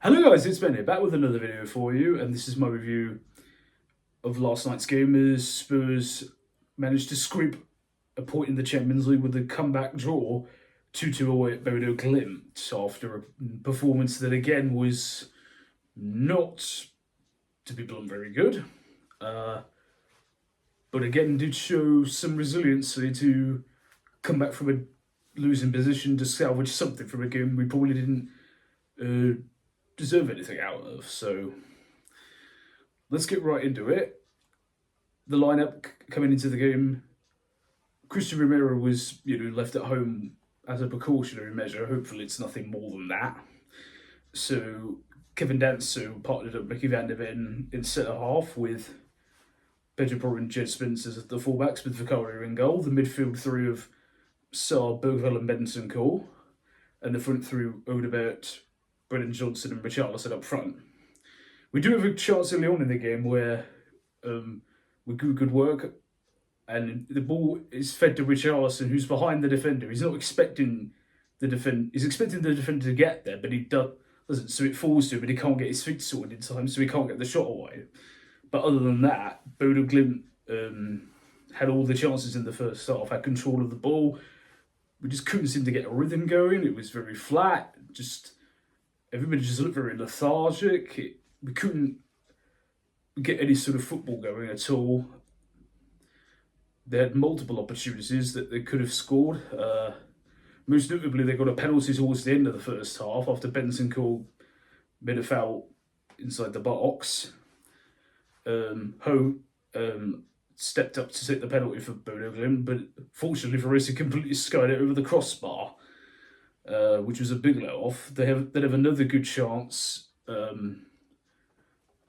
Hello guys, it's Ben here, back with another video for you, and this is my review of last night's game as Spurs managed to scrape a point in the Champions League with a comeback draw 2-2 away at Bodø Glimt after a performance that again was not, to be blunt, very good. But again did show some resiliency to come back from a losing position to salvage something from a game we probably didn't deserve anything out of. So let's get right into it. The lineup coming into the game, Christian Romero was left at home as a precautionary measure. Hopefully it's nothing more than that. So Kevin Danso partnered up Mickey van der Ven in centre half with Pedro and Jed Spence as the fullbacks, with Vicario in goal. The midfield three of Saar, Bergvall and Benson Cole, and the front three Odebert, Brennan Johnson and Richarlison up front. We do have a chance early on in the game where we do good work and the ball is fed to Richarlison, who's behind the defender. He's not expecting the defender. He's expecting the defender to get there, but he doesn't. So it falls to him, but he can't get his feet sorted in time, so he can't get the shot away. But other than that, Bodo Glimt had all the chances in the first half, had control of the ball. We just couldn't seem to get a rhythm going. It was very flat. Everybody just looked very lethargic. We couldn't get any sort of football going at all. They had multiple opportunities that they could have scored. Most notably, they got a penalty towards the end of the first half after Benson Cole made a foul inside the box. Ho stepped up to take the penalty for Bodo Glimt, but fortunately for us, he completely skied it over the crossbar, which was a big let-off. They have another good chance that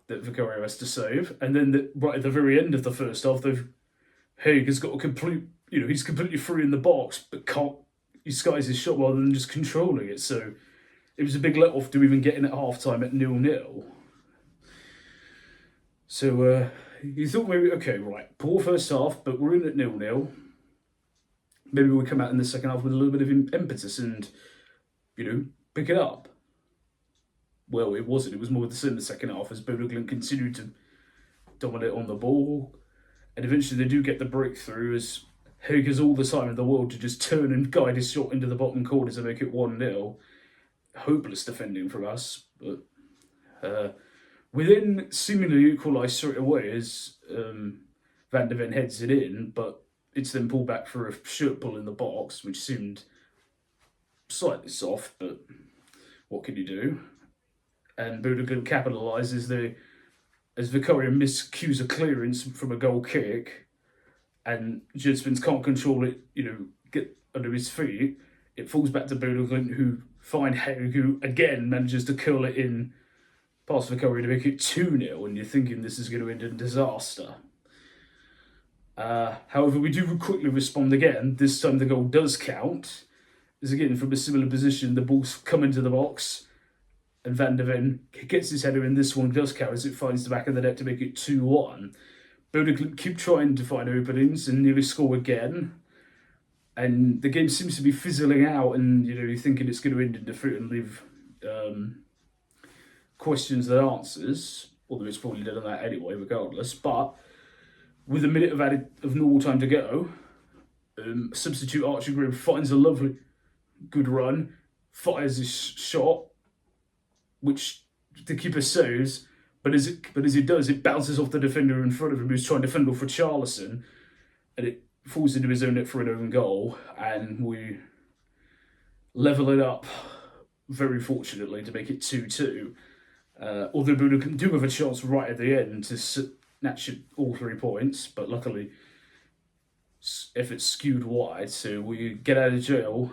Vicario has to save, and then right at the very end of the first half, Haig has got a complete, he's completely free in the box, but he skies his shot rather than just controlling it. So it was a big let-off to even get in at half-time at 0-0. So you thought maybe, okay, right, poor first half, but we're in at 0-0. Maybe we come out in the second half with a little bit of impetus and, pick it up. Well, it wasn't. It was more the same in the second half as Bodo Glimt continued to dominate on the ball. And eventually they do get the breakthrough as Haig has all the time in the world to just turn and guide his shot into the bottom corner to make it 1-0. Hopeless defending from us, but we then seemingly equalise straight away as Van der Ven heads it in, but it's then pulled back for a shirt pull in the box, which seemed slightly soft, but what can you do? And Bodo Glimt capitalises as Vicario miscues a clearance from a goal kick, and Jed Spence can't control it, get under his feet. It falls back to Bodo Glimt, who find Haig, who again manages to curl it in past Vicario to make it 2-0, and you're thinking this is going to end in disaster. However, we do quickly respond again. This time the goal does count. As again, from a similar position, the ball's come into the box, and Van der Ven gets his header in. This one does count as it finds the back of the net to make it 2-1. Bodo Glimt keep trying to find openings and nearly score again. And the game seems to be fizzling out, and you're thinking it's going to end in defeat and leave questions and answers, although it's probably done that anyway, regardless. But with a minute of normal time to go, substitute Archie Graham finds a lovely, good run, fires his shot, which the keeper saves, but as it does, it bounces off the defender in front of him who's trying to fendle for Richarlison, and it falls into his own net for an own goal, and we level it up, very fortunately, to make it 2-2. Although Bodo do have a chance right at the end to snatch all 3 points, but luckily if it's skewed wide, so we get out of jail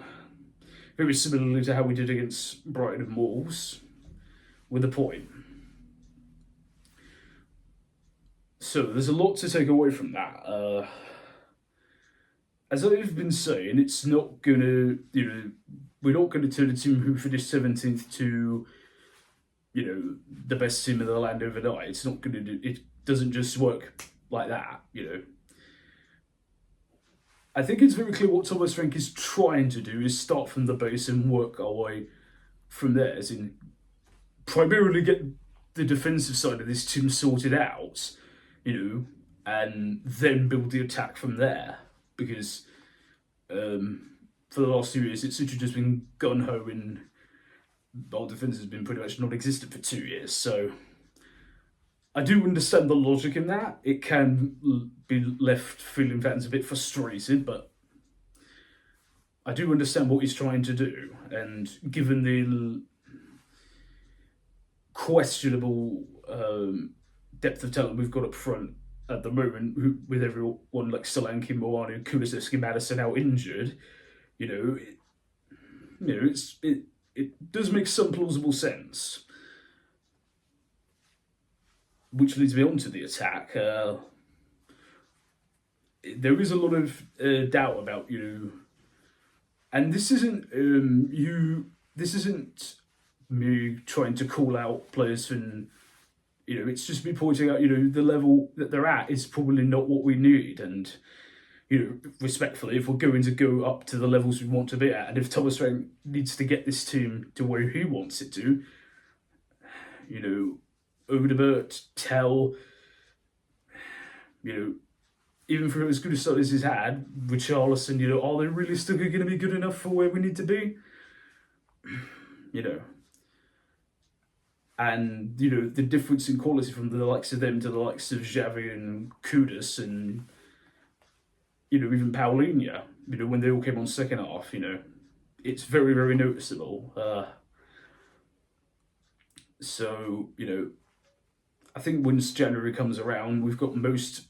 very similarly to how we did against Brighton and Wolves, with a point. So there's a lot to take away from that. As I've been saying, it's not going to, we're not going to turn a team who finished 17th to, the best team in the land overnight. It's not going to do, it doesn't just work like that, I think it's very clear what Thomas Frank is trying to do is start from the base and work our way from there, as in primarily get the defensive side of this team sorted out, and then build the attack from there. Because for the last 2 years, it's literally just been gun-ho, and our defence has been pretty much non-existent for 2 years. So I do understand the logic in that. It can be left feeling fans a bit frustrated, but I do understand what he's trying to do. And given the questionable depth of talent we've got up front at the moment, with everyone like Solanke, Moanu, Kulusevski, Madison out injured, it does make some plausible sense. Which leads me on to the attack. There is a lot of doubt about and this isn't This isn't me trying to call out players, and it's just me pointing out the level that they're at is probably not what we need, and respectfully, if we're going to go up to the levels we want to be at, and if Thomas Frank needs to get this team to where he wants it to, Odebert, Tell, even for as good a start as he's had, Richarlison, are they realistically going to be good enough for where we need to be? And, the difference in quality from the likes of them to the likes of Xavi and Kudus and, even Paulinho, when they all came on second half, it's very, very noticeable. So, I think once January comes around, we've got almost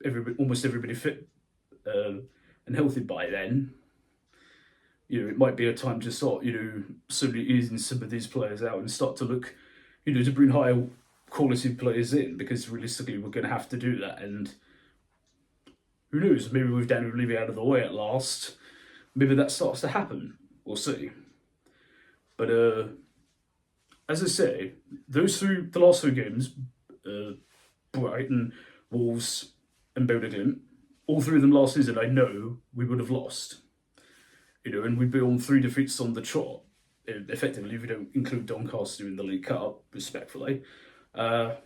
everybody fit and healthy by then. It might be a time to start, slowly easing some of these players out and start to look, to bring higher quality players in, because realistically we're going to have to do that. And who knows, maybe with Daniel Levy out of the way at last, maybe that starts to happen. We'll see. But as I say, the last 3 games, Brighton, Wolves and Bodø Glimt, all 3 of them last season, I know we would have lost. And we'd be on 3 defeats on the trot, effectively, if we don't include Doncaster in the League Cup, respectfully. And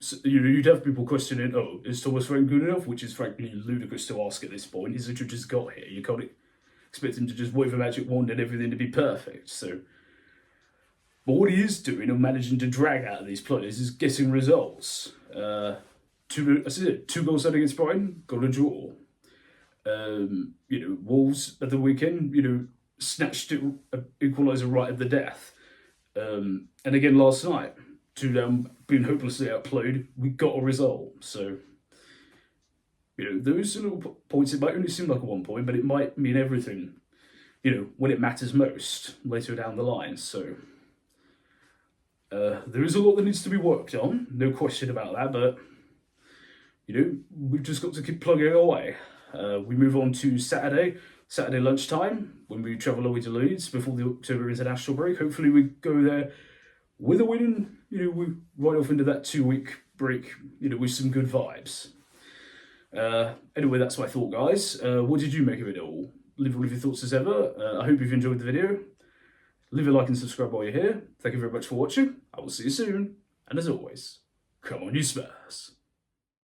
you'd have people questioning, is Thomas Frank good enough? Which is frankly ludicrous to ask at this point. He's literally just got here. You can't expect him to just wave a magic wand and everything to be perfect. But what he is doing and managing to drag out of these players is getting results. 2 goals out against Brighton, got a draw. Wolves at the weekend, snatched it, Equaliser right at the death. And again last night, 2 down, being hopelessly outplayed, we got a result. So, those little points, it might only seem like a 1 point, but it might mean everything, when it matters most later down the line. So, there is a lot that needs to be worked on, no question about that, but, we've just got to keep plugging away. We move on to Saturday lunchtime, when we travel away to Leeds before the October international break. Hopefully we go there with a win, and, we right off into that 2-week break, with some good vibes. Anyway, that's my thought, guys. What did you make of it all? Leave all of your thoughts as ever. I hope you've enjoyed the video. Leave a like and subscribe while you're here. Thank you very much for watching. I will see you soon. And as always, come on you Spurs.